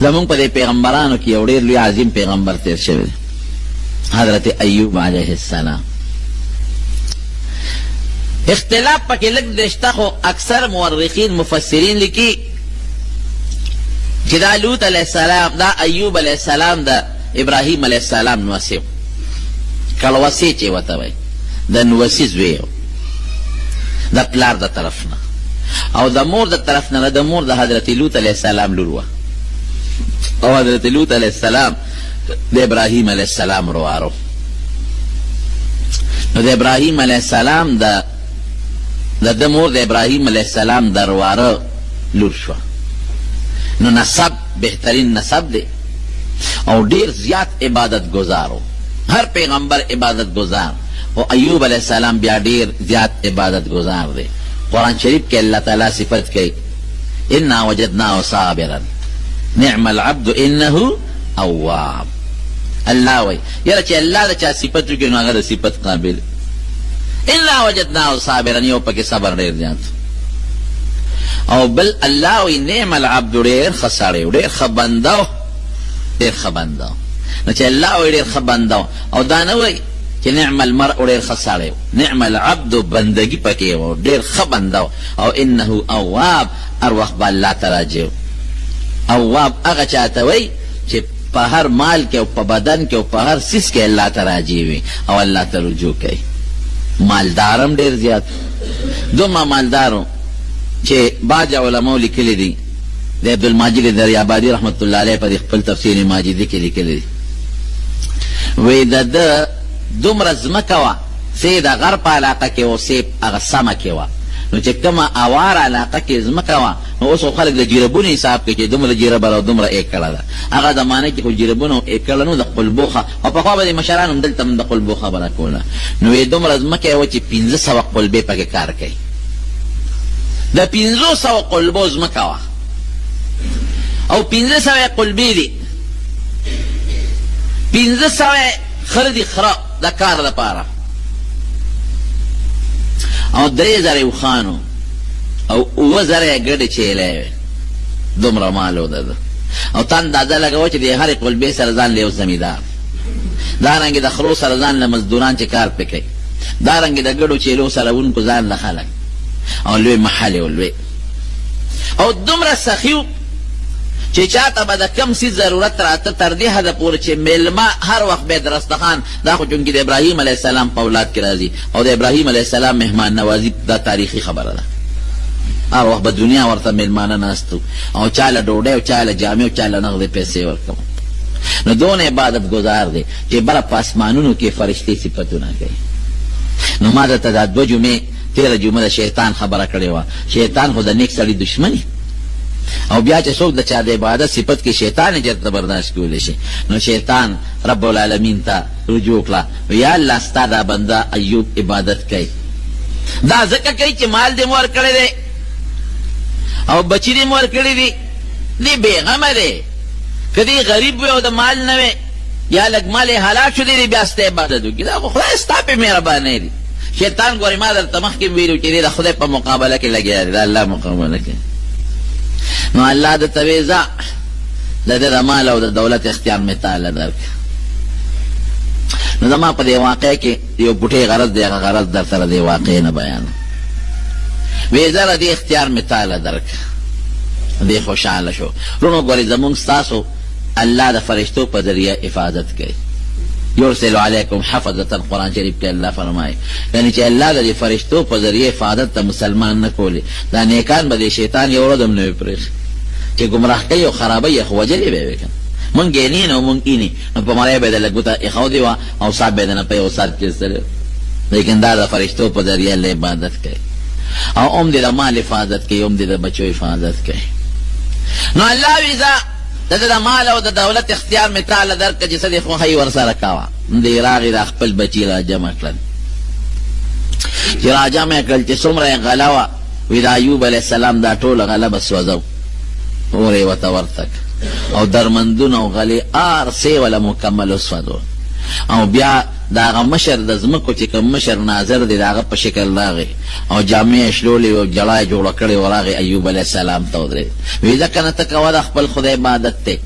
زمون په دې پیغمبرانو کې یو ډېر لوی عظیم پیغمبر تیر شوی دی، حضرت ایوب علیه السلام. اختلاف پکې لږ دشته، خو اکثر مورخین مفسرین لیکي چې دا لوط علیه السلام، دا ایوب علیه السلام د ابراهیم علیه السلام نوسی و، کلوسی چې ورته وایي، د نوسی زوی و د پلار د طرف نه، او د مور د طرف نه د مور د حضرت لوط علیه السلام لور وه، او حضرت لوط علیہ السلام د ابراہیم علیہ السلام روارو. نو د ابراہیم علیہ السلام د مور د ابراہیم علیہ السلام د روارو لور شو. نو نسب بہترین نسب دے، او ډیر زیات عبادت گزارو، ہر پیغمبر عبادت گزار، او ایوب علیہ السلام بیا ډیر زیات عبادت گزار دے. قرآن شریف کے اللہ تعالیٰ صفت کئی انا وجدناه صابرا نعم العبد انه اواب. اللہ وی یرا چی اللہ دا چا صفت رکی نو اگر صفت قابل انا وجدناه صابرا، یو پاکی صبر دیر جانتو. او بل اللہ وی نعم العبد دیر خساریو، دیر خبندو، دیر خبندو. نو چی اللہ وی دیر خبندو، او دانوی چی نعم المرء دیر خساریو، نعم العبد بندگی پاکیو دیر خبندو، او انه اواب ارواح با اللہ تراجیو. اواب اغا چاہتا وی چی پا ہر مال کے او پا بدن کے او پا ہر سیس کے اللہ تا راجی وی او اللہ تا رجوع کئی. مالدارم دیر زیاد دو ما مالدارو چی بعض علماء لکلی دی دی عبدالماجد دریابادی رحمت اللہ علیہ پر اخپل تفسیر ماجدی کے لکلی دی وی دا دم رزمکوا سی دا غرب علاقہ کے و سیب اغا سمکوا. نو چې کما اوار علاقه کې ځمکه وه، نو اوس خو خلک د جیربونو حساب کوي چې دومره جیربه او دومره ایکړه ده. هغه زمانه کې خو جیربونه او ایکړه نو د قلبوخه، او پخوا به د مشرانو هم دلته هم د قلبو خبره کوله. نو یې دومره ځمکه یې وه چې 1500 قلبې پکې کار کوي. د 500 قلبو ځمکه وه او 500 قلبې دي، 500 خره دي، خره د کار لپاره، او 3,000 اوخانو او 2,000 گڑ چیلے دومره مالو ده. او تا اندازه لگو چې د هر قلبې سره ځان له یو زمیندار، دارنګې د خرو سره ځان له مزدوران چې کار پې کوي، دارنګې د ګډو چیلو سره ونکو ځان له خلک، او لوی محل یې لوی، او دومره سخیو چې چاته به د کم څیز ضرورت راته تر دې حده پورې چې میلمه هر وخت به د رستخان، دا خو چونکې د ابراهیم علیه السلام په اولاد کې راځي، او د ابراهیم علیه السلام مهمان نوازي دا تاریخي خبره ده. هر وخت به دنیا ورته میلمانه ناستو، او چاله ډوډۍ او چاله جامې او چاله نغدې پیسې ورکوم. نو دونه عبادت گزار دی چې بره په اسمانونو کې فرشتې صفتونه کوي. نو ما درته دا 2 جمعې تېره جمعه د شیطان خبره کړې وه. شیطان خو د نیک سړي دشمني، او بیا چې څوک د چا د عبادت صفت کې شیطان یې چېرته برداشت کولی شي. نو شیطان رب العالمین ته رجوع کړه، یا الله ستا دا بنده ایوب عبادت کوي، دا ځکه کوي چې مال دې مو ورکړی دی او بچي دې مو ورکړي دي، دې بېغمه دی. که دې غریب وي او د مال نه وی یا لږ مال یې هلاک شو، دی بیا ستا عبادت وکړي، دا خو خدای ستا پې مهربانۍ دي. شیطان ګورې ما درته مخکې ویلو چې دی د خدای په مقابله کې لګیا دی، د الله مقابله کې. نو اللہ دا تویزا دا دا مال او دا دولت اختیار میں تعالی درک. نو دا ما پا دے واقع کے یو پوٹے غرض دے غرض در سر دے واقع نا بیان ویزا دے اختیار میں تعالی درک دے خوشحال شو. رونو گوری زمون ستاسو اللہ دا فرشتو پا ذریعہ افادت کئی، یرسل علیکم حفظتا، قرآن شریف کے اللہ فرمائے، یعنی چی اللہ دا دی فرشتو پا ذریعہ افادت تا مسلمان نکولی، دا نیکان با دی شیطان یو ردم نوی پریخ چی گمراہ کئی و خرابی اخو وجلی بے بکن من گینین و من اینی. نو پا مرائی بیده لگوتا اخو دیوا او صاحب بیده نا پی او سار کسر، لیکن دا فرشتو پا ذریعہ اللہ عبادت کئی، او ام دی دا مال افادت کئی، ام دی دا بچو افادت کئی. نو اللہ ویزا دا مال او دا دولت اختیار میں تعالی در که جسد خوخی ورسا رکاوا. دی راغی دا خپل بچی را جمع کلن، چی را جمع کل چی سمر غلاوا وی دا ایوب علیہ السلام دا طول غلب سوزو اوری و تورتک، او درمندون او غلی آر سی ولا مکمل سوزو. او بیا دا غا مشر دا زمکو چی کم مشر ناظر دی دا غا پا شکل راغی، او جامع اشلولی و جلای جوڑا کردی و راغی ایوب علیہ السلام تو دری وی دا کنتا کوا دا خپل خود عبادت تے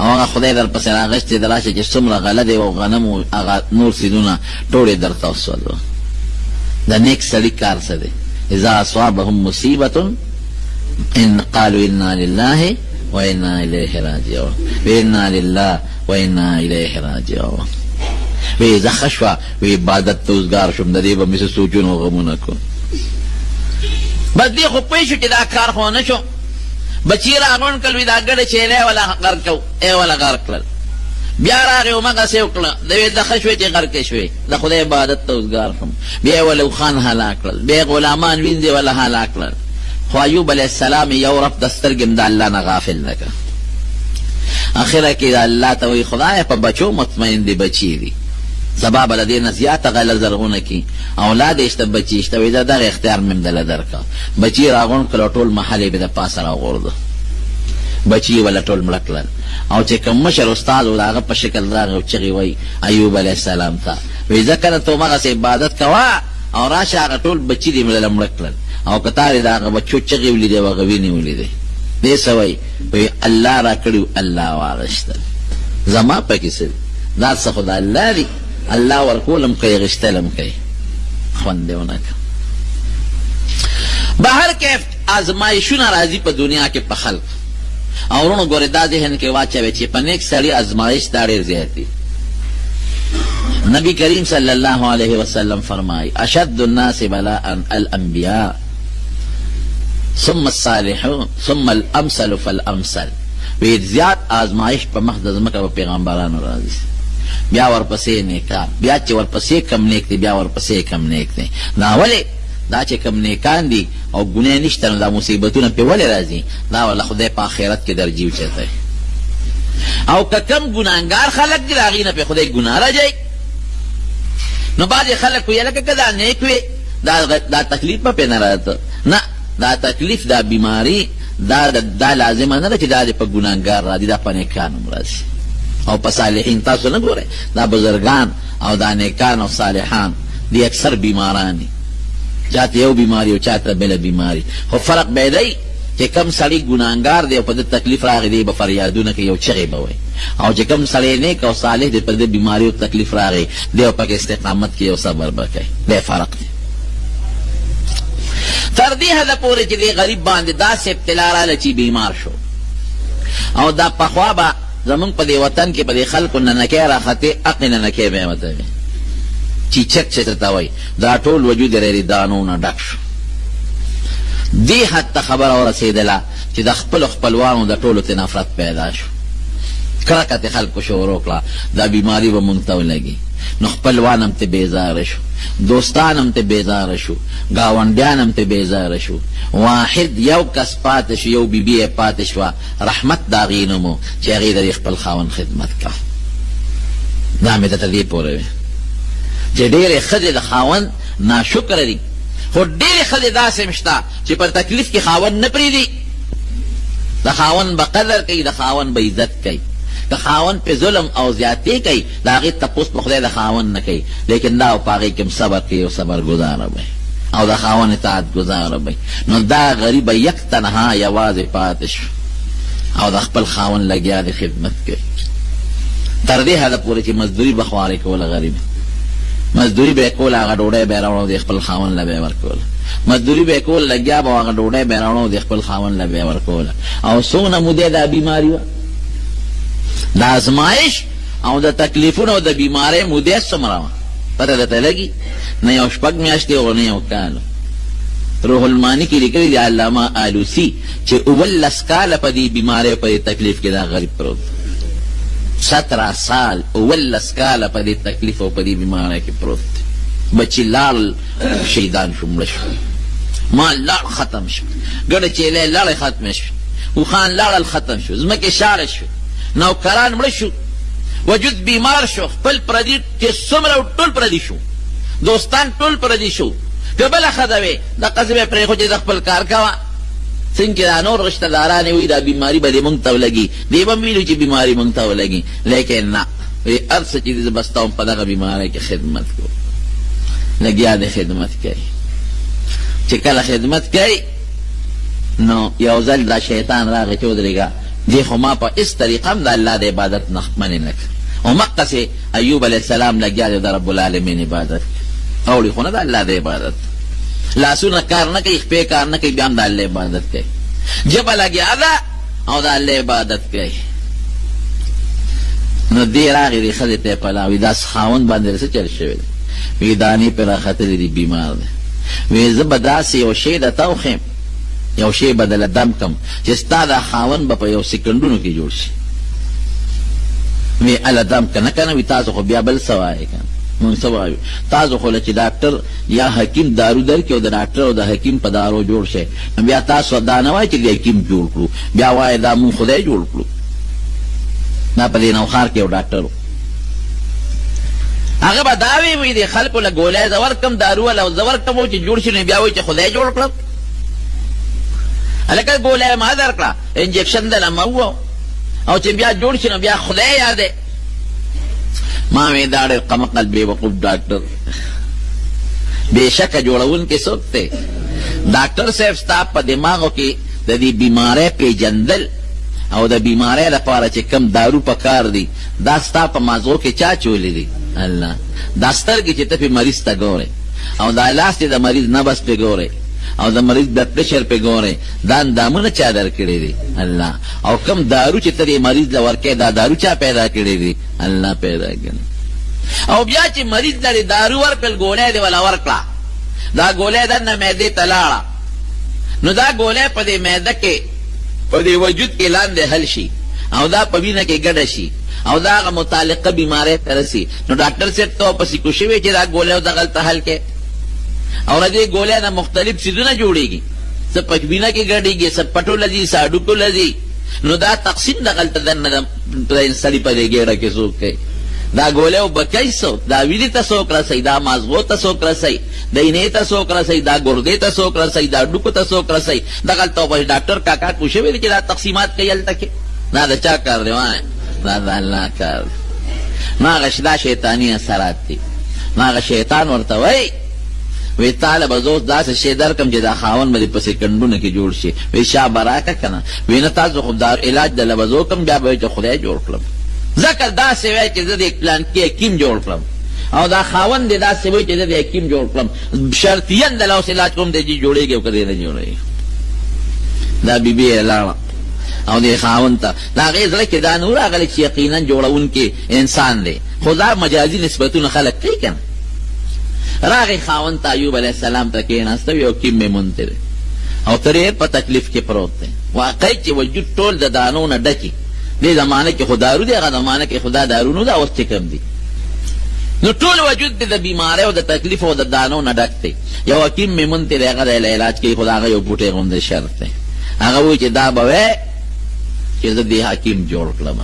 او هغه خدای در پسې راغشتې د راشه چې څومره غله دی او غنم او هغه نور څیزونه ټول یې درته وسولو. د نیک سړي کار څه دی؟ اذا اصابهم مصیبة ان قالوا انا لله وانا الیه راجعون وانا لله وانا الیه راجعون. وی زه ښه شوه وی عبادت ته اوزګار شوم، د دې به مې څه سوچونه او غمونه کړو. بس دې خو پوه شو چې دا کار خو نه شو. بچي راغونډ کړل وی دا ګډه چیلې ولا غرق کو ای ولا غرق کړل. بیا راغی همغسې وکړه د وی د ښه شوې چې غرقې شوې د خدای عبادت ته اوزګار شوم. بیا یې ولا خان هلاک کړل، بیا غلامان وینځې ولا هلاک کړل. خو ایوب علیه السلام یو رب د سترګې د الله نه غافل نه کړ. اخره کې د الله ته وی خدایه په بچو مطمئن دي، بچي دي، سبا به د دې نه زیاته غله زرغونه کي، اولاد یې شته بچي شته. وی دغه اختیار مې دله درکړه. بچي راغونډ کړل، ټول محل یې د پاسه راغورځه، بچي ولا ټول مړه کړل. او چې کوم مشر استاد و د هغه په شکل راغی او چغې وی ایوب علیه السلام ته وی ځکه نه ته همغسې عبادت کوه او راشه هغه ټول بچي دې مړه کړل او که تا دې د هغه بچو چغې ولیدې او هغه وینې ولیدې. دې څه وی؟ وی الله را کړي الله واغشتل، زما پکې څه دا څه خو د الله دي، الله ورکولم کوي غشتلم کوي، خوند دې ونه کړه. بهر کیف ازمایشونه راځي په دنیا کې په خلق او ورونو ګورې دا ذهن کې واچوئ چې په نیک سړي ازمایش دا ډېر زیات دي. نبی کریم صلی الله علیه وسلم فرمایي اشد الناس بلاء الانبیاء ثم الصالحون ثم الامثل فالامثل. وی زیات ازمایش په مخ د ځمکه په پیغمبرانو راځي، بیا ورپسې نیکان، بیا چې ورپسې کم نیک دی بیا ورپسې کم نیک دی. دا ولې؟ دا چې کم نیکان دي او ګناه نشته نو دا مصیبتونه پې ولې راځي؟ دا والله خدای په آخرت کې درجې اوچتوي. او که کم ګناهګار خلک دي د هغې نه پې خدای ګناه راجوي. نو بعضې خلک ویل که دا نیک وي دا تکلیف به پې نه راته. نه، دا تکلیف دا بیماري دا لازمه نه ده چې دا د په ګناهګار راځي، دا په نیکانو هم راځي. او په صالحین تاسو نه ګورئ دا بزرګان او دا نیکان او صالحان دی اکثر بیماران دي، چاته یو بیماری او چاته بله بیماری. خو فرق به دی چې کم سړی ګناهګار دی او په ده تکلیف راغی دی به فریادونه کوي او چغې به وایي، او چې کم سړی نیک او صالح دی په ده بیماری او تکلیف راغی دی او پکې استقامت کوي او صبر به کوي. دی فرق دی. تر دې حده پورې چې دی غریب باندې داسې ابتلا راله چې بیمار شو او دا پخوا به زمونږ په دې وطن کې په دې خلکو ننکۍ راختې عقل ننکۍ به یې متوي چیچک چې ته وایي دا ټول وجود یې دانو نه ډک شو. دې حد ته خبره ورسېدله چې د خپلو خپلوانو د ټولو ته نفرت پیدا شو، کرکه تې خلکو شروع کړه دا بیماري به مونږ ته ولګي. نو خپلوان هم ته بیزاره شو، دوستان هم ته بیزاره شو، ګاونډیان هم ته بیزاره شو. واحد یو کس پاتې شو، یو بیبي یې پاتې شوه، رحمت د هغې نوم و چې هغې د خپل خاوند خدمت کړه. دا مې ته دې پورې وې چې ډېرې ښځې د خاوند ناشکره دي، خو ډېرې ښځې داسې هم شته چې پر تکلیف کې خاوند نه پرېږدي، د خاوند به قدر کوي، د خاوند به عزت کوي. که خاوند پې ظلم او زیاتې کوي د هغې تپوس په خدای د خاوند نه کوي، لیکن دا په هغې کې هم صبر کوي او صبر ګزاره به او د خاوند اطاعت ګزاره به. نو دا غریبه یک تنها یوازې پاتې شو او د خپل خاوند لګیا د خدمت کوي. تر دې حده پورې چې مزدوري به خوارې کوله غریبه، مزدوري به یې کوله، هغه ډوډۍ به یې راوړه د خپل خاوند له به یې ورکوله، مزدوري به یې کوله، لګیا به هغه ډوډۍ به یې راوړه د خپل خاوند له به یې ورکوله. او څومره مودې دا بیماري وه، د ازمایش او د تکلیفونو او د بیمارۍ مودې څومره وه پته درته لګي؟ نه یو شپږ میاشتې او نه یو کال. روح المانی کې لیکلي دي علامه آلوسی چې 19 کاله په دې بیمارۍ په دې تکلیف کې دا غریب پروت، 17 سال 19 کاله په دې تکلیف او په دې بیمارۍ کې پروت. بچي لاړ شهیدان شو، مړه شو، مال لاړ ختم شو، ګډه چیلې لاړې ختمه شو، اوښان لاړل ختم شو، ځمکې شاړې شو، نوکران مړه شو، وجود بیمار شو، خپل پردي چې څومره ټول پردي شو، دوستان ټول پردي شو. که بله ښځه وې دقسې به یې پرېښود چې د خپل کار کوه، څنګه چې دا نور رشته داران یې وایي دا بیماري به دې مونږ ته ولګي، دې به هم ویلو چې بیماري مونږ ته ولګي، لیکن نه، وایي هر څه چې دې زه بسته وم په دغه بیمارۍ کې خدمت کوم. لګیا د خدمت کوي، چې کله خدمت کوي نو یو ځل دا شیطان راغی چې ودرېږه دی خو ما په اس طریقه هم د الله د عبادت نه منې نه کړ او مقصې ایوب علیه السلام لګیا دی د رب العالمین عبادت اوړي خو نه د الله د عبادت لاسونه کار نه کوي خپې کار نه کوي بیا هم د الله عبادت کوي ژبه لګیا ده او د الله عبادت کوي نو دی راغی دی ښځې ته یې پلاوي دا خاوند باندې څه چل شوی دی وی دانې پې راختلی دی بیمار دی وی زه به داسې یو شی درته وښیم یو شی به دله دم کم چې ستا دا خاوند به په یو سکندونو کې جوړ شي وی اله دم که نه که نه وي تاسو خو بیا بل څه وایې که مونږ څه وایو تاسو خو له چې ډاکټر یا حکیم دارو درکړي او د ډاکټر او د حکیم په دارو جوړ شئ نو بیا تاسو دا نه وایئ چې د حکیم جوړ کړو بیا وایې دا مونږ خدای جوړ کړو دا په دې نوښار کې یو ډاکټر هغه به دا وی د خلکو له ګولۍ زه ورکړم دارو والا زه ورکړم چې جوړ شي نو بیا وایي چې خدای جوړ کړم هلکه ګولۍ ما درکړه انجکشن دله ما ووه او چې بیا جوړ شي نو بیا خدای یادې ما وی دا ډېر قمقل بېوقوف ډاکټر بېشکه جوړونکی څوک دی ډاکټر صاحب ستا په دماغو کې د دې بیمارۍ پیژندل او د بیمارۍ لپاره چې کم دارو په کار دی دا ستا په مازغو کې چا چولی دی الله دا سترګې چې ته پې مریض ته ګورې او دا لاس چې د مریض نبض پې ګورې او د مریض بلډ پریشر پې ګورې دا اندامونه چا در کړي دي الله او کم دارو چې ته دې مریض له ورکې دا دارو چا پیدا کړي دي الله پیدا کړي او بیا چې مریض لري دارو ورکړل ګولۍ دې ولا ورکړه دا ګولۍ دننه معدې ته لاړه نو دا ګولۍ په دې معده کې په دې وجود کې لاندې حل شي او دا په وینه کې ګډه شي او دا هغه متعلقه بیماری ته رسي نو ډاکټر صاحب ته ورپسې کوشش وی چې دا ګولۍ دغلته حل کې او د دې ګولۍ نه مختلف څیزونه جوړېږي څه په وینه کې ګډېږي څه پټو لځي څه هډوکو لځي نو دا تقسیم دغلته دننه د سړي په دې ګېډه کې څوک کوي دا ګولۍ به کوي څوک دا وینې ته څوک رسوي دا مازغو ته څوک رسوي د اینې ته څوک رسوي دا ګردې ته څوک رسوي دا هډوکو ته څوک رسوي دغلته به ډاکټر کاکا کوشش وی چې دا تقسیمات کوي هلته کې دا د چا کار دی وایه دا د الله کار دی نو هغه دا شیطاني اثرات دي نو هغه شیطان ورته وایي وی تاله به زه اوس داسې شی درکړم چې دا خاوند به دې په سکندونو کې جوړ شي وی شا به راکړه که نه وی نه تاسو خو دا علاج دله به زه وکړم بیا به وایي چې خدای جوړ کړم ځکه داسې وایي چې زه د پلانکي حکیم جوړ کړم او دا خاوند دې داسې وایي چې زه د حکیم جوړ کړم شرطیاً دله اوس علاج کوم دی چې جوړېږي او که دی نه جوړېږي دا بیبي یې لاړه او دې خاوند ته د هغې زړه کې دا نور راغلی چې یقینا جوړونکی انسان دی خو دا مجازي نسبتونه خلک کوي که نه راغی خاوند ته ایوب علیه السلام ته کېناسته یو کیم مې منتې دی او ترې په تکلیف کې پروت دی واقعي چې وجود ټول د دانو نه ډکي دې زمانه کې خو دارو دی هغه زمانه کې خو دا دارو نه ده اوس چې کم دي نو ټول وجود دی د بیمارۍ او د تکلیف او د دانو نه ډک دی یو حکیم مې منتې دی هغه د علاج کوي خو د هغه یو بوټی غوندې شرط دی هغه وایي چې دا به وی چې زه دې حکیم جوړ کړم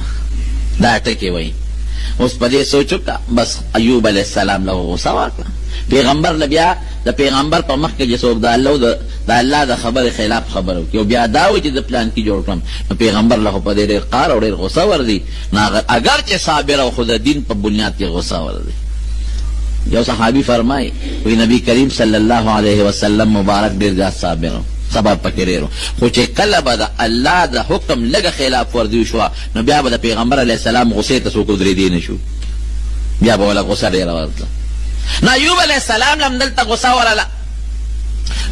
دا ټکې وایي اوس په دې سوچ وکړه بس ایوب علیه السلام له غوسه وکړه پیغمبر له بیا د پیغمبر په مخ کې چې څوک د الله د خبرې خلاف خبره وکړي او بیا دا وایي چې د پلان کې جوړ کړم نو پیغمبر له خو په دې ډېر قهر او ډېر غوسه ورځي نو اگر چې صابر او خو د دین په بنیاد کې غوسه ورځي یو صحابي فرمایي وی نبی کریم صلی الله علیه وسلم مبارک ډېر زیات صابر و صبر پکې ډېر خو چې کله به د الله د حکم لږه خلاف ورزي وشوه نو بیا به د پیغمبر علیه السلام غوسې ته څوک ودرېدی نه شو بیا به وله غوسه ډېره ورتله نو ایوب علیه السلام هم دلته غوسه ورله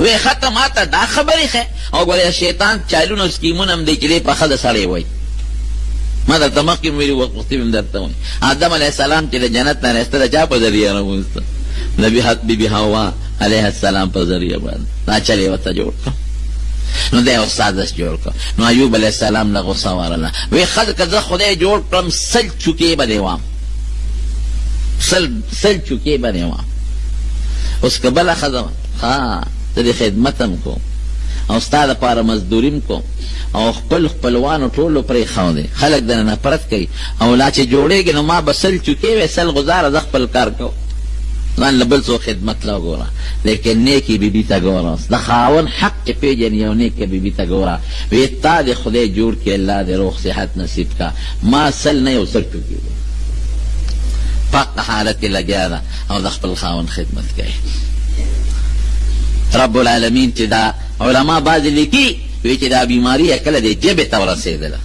وی ښه ما ته دا خبرې ښه او ګورې شیطان چالونه او سکیمونه هم دی چې دی په ښه د سړی وایي ما درته مخکې ویلي وختي هم درته وایي آدم علیه السلام چې د جنت نه رایسته د چا په ذریعه راوویسته بیبي حوا علیه السلام په ذریعه باندې دا چل یې ورته جوړ کړه نو دی یو سازش جوړ کړه نو ایوب علیه السلام له غوسه ورله وی ښه که زه خدای جوړ کړم سل چوکې به دې وام سل چوکې به دې وام اوس که بله ښځه ها زه دې خدمت هم کوم او ستا دپاره مزدوریم کوم او خپل خپلوانو ټولو پرېښودی خلک دنه نفرت کوي او لا چې جوړېږي نو ما به سل چوکې وی سل غزاره زه خپل کار کوم ځان له بل څو خدمت لا ګوره لیکن نیکي بیبي ته ګوره د خاوند حق چې پېژنې یو نیکه بیبي ته ګوره وی تا دې خدای جوړ کړي الله دې روغ صحت نصیب کا ما سل نه یو سل چوکې پاک حالت کې لګیا ده او د خپل خاوند خدمت کوي رب العالمین چې دا علما بعضې لیکي وی چې دا بیماري یې کله دې ژبې ته ورسېدله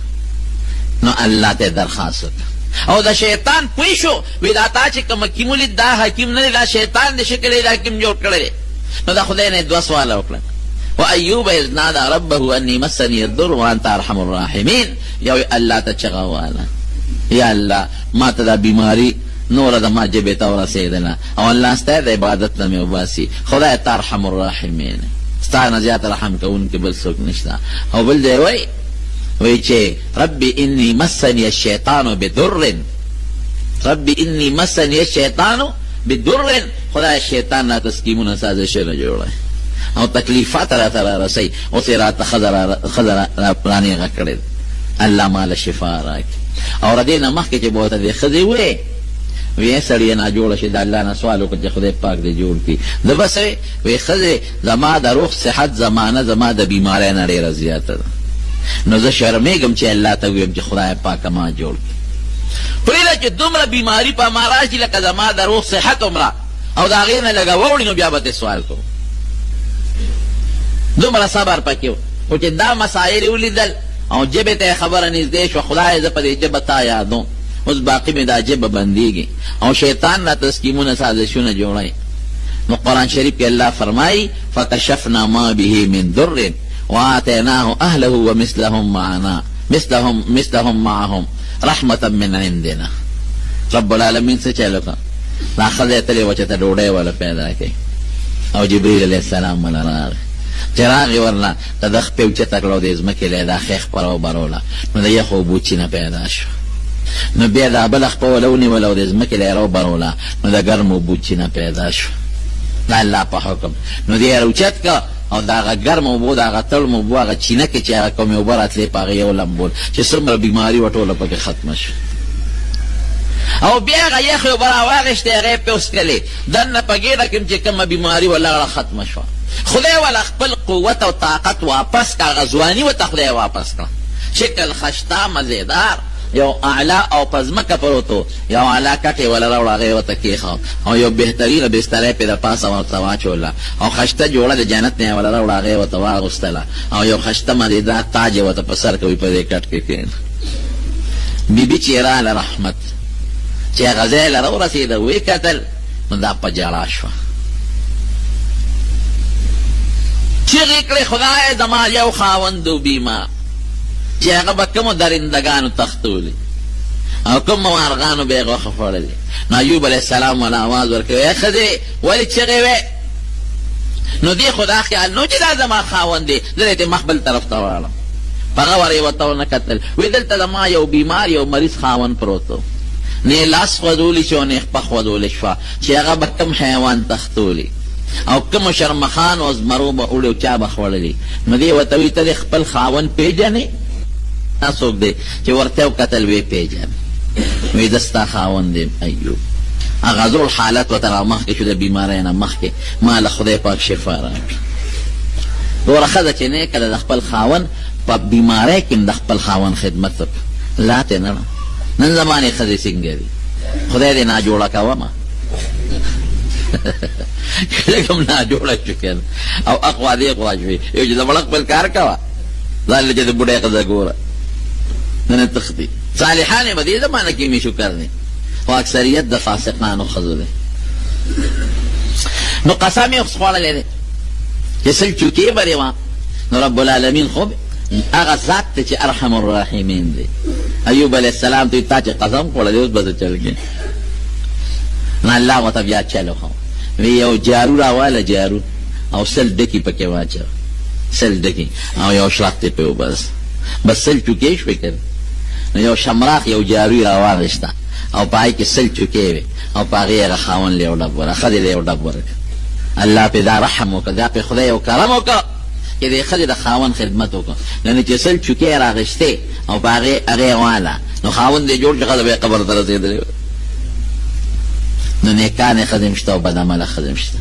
نو الله ته درخواست وکړه او د شیطان پوه شو وی دا تا چې کوم حکیم ولید دا حکیم نه دی دا شیطان د شکل د حکیم جوړ کړی نو دا خدای نه دوه سواله وکړه وایوب اذ نادى ربه انی مسنی الضر وانت ارحم الراحمین یو الله ته چغه واله یا الله ما ته دا بیماری نور د ما جبه ته ورسېدله او الله ستا د عبادت نه مې وباسي خدای ته ارحم الراحمین ستا نه زیات رحم کوونکی بل څوک نشته او بل دی وی چې ربي انی مسنی الشیطان بدر ربي انی مسنی الشیطان بدر خدای شیطان نه تسکیمونه سازشونه جوړه او تکلیفات را رسی اوس یې راته ښځه رانیغه کړې الله ماله شفا راکړي او د دې نه مخکې چې به ورته دې ښځې وې وی سړی ناجوړه شي د الله نه سوال وکړه چې خدای پاک دې جوړ کړي ده بس وی ښځې زما د روغ صحت زمانه زما د بیمارۍ نه ډېره زیاته ده نو زه شرمېږم چې الله ته ویم چې خدای پاکه ما جوړ کړي پرېږده چې دومره بیماري په ما راشي لکه زما د روغ صحت عمره او د هغې نه لږه ووړي نو بیا به دې سوال کوو دومره صبر پکې و خو چې دا مسایل ولیدل او جبې ته خبره نږدې شوه خدای زه په دې جبه تا یادوم اوس باقي مې دا جبه بندېږي او شیطان را تسکیمونه سازشونه جوړوي نو قرآن شریف کې الله فرمایي فکشفنا ما به من ضر وآتیناه اهله ومثلهم معنا مثلهم معهم رحمة من عندنا رب العالمین څه چل وکړه دا ښځه یې تلې وه چې ته ډوډۍ وله پیدا کوي او جبریل علیه السلام وله راغی چې راغی ورله د ده خپې اوچته کړه او د ځمکې له یې دا خیخ پروبروله نو د یخو اوبو چینه پیدا شوه نو بیا دا بله خپه وله ونیوله او د ځمکې له یې روبروله نو د ګرمو اوبو چینه پیدا شوه د الله په حکم نو دې یې راوچت کړه او د هغه ګرم اوبو د هغه تړم اوبو هغه چینه کې چې هغه کومې اوبه راتلې په هغې یو لمبول چې څومره بیماري وه ټوله پکې ختمه شوه او بیا هغه یخې اوبه راواغېشتې هغې یې پې وڅکلې دننه په ګېډه کې چې کومه بیماري وه لغړه ختمه شوه خدای والا خپل قوت او طاقت واپس کا غزوانی ورته خدای واپس کړه شکل خشتا مزیدار یو اعلی او پزمکه پروتو یو اعلی کټې ولا راوړه هغې ورته کېښود او یو بهترینه بستری پې د پاسه ورته واچوله او خشته جوړه د جنت نه یې ولا راوړه هغې ورته واغوستله او یو خشته مزیدار تاج یې ورته په سر کوي په دې کټ کې کښېنه بیبي چې راله رحمت چې هغه ځای له راورسېده ویې کتل نو دا په ژړا شوه چیغې کړې خدای زما یو خاوند و بیمار چې هغه به کومو درندګانو تختولي او کومو مارغانو به یې غوښه خوړلې نو ایوب علیه السلام ورله اواز ورکوي ای ښځې ولې چیغې وې نو دې خو دا خیال نو چې دا زما خاوند دی زه دې مخ بل طرف ته واړم په هغه ور یې ورته ونه کتل وی دلته زما یو بیمار یو مریض خاوند پروت و نه یې لاس خوځولی شو نه یې خپه خوځولی شوه چې هغه به کوم حیوان تختولي او کوم شرمخان او زمرو به وړي او چا به خوړلي نو دې ورته وي ته دې خپل خاوند پېژنې دا څوک دی چې ورته یې وکتل ویې پېژنې وی زه ستا خاوند یم ایوب هغه زوړ حالت ورته را مخکې شو د بیمارۍ نه مخکې ما له خدای پاک شفا راکړه دوره ښځه چې نه کله د خپل خاوند په بیمارۍ کې د خپل خاوند خدمت وکړه لا ته نه نن زمانې ښځې څنګه دي خدای دې ناجوړه کومه لږ هم ناجوړه شو که او اخوا دې خوا شوې یو چې د مړه خپل کار کوه ځان له چې د بوډۍ ښځه ګوره نه تختی صالحانې به دې زمانه کې مې شکر دی خو اکثریت د فاسقانو ښځو دی نو قسم یې خوړلی دی چې سل چوکې برې وه نو رب العالمین خو هغه ذات دی چې ارحم الراحمین دی ایوب علیه السلام ته تا چې قسم خوړلی اوس به زه چل کې نو الله ورته بیا چل وښود وی یو جارو راواله جارو او سل ډکي پکې واچوه سل ډکي او یو شلخ ته پې وبس بس سل چوکې شوې که نو یو شمراخ یو جارو یې راواغېسته او په هغې کې سل چوکې وې او په هغې هغه خاوند له یو ډب ورکړه ښځې له یو ډب ورکړه الله پې دا رحم وکړه دا پې خدای یو کرم وکړه چې دې ښځې د خاوند خدمت وکړه یعنې چې سل چوکې یې راغېستې او په هغې واله نو خاوند یې جوړ چې ښځه به یې قبر ته رسېدلې نو نیکانې ښځې هم شته او بدعمله ښځې هم شته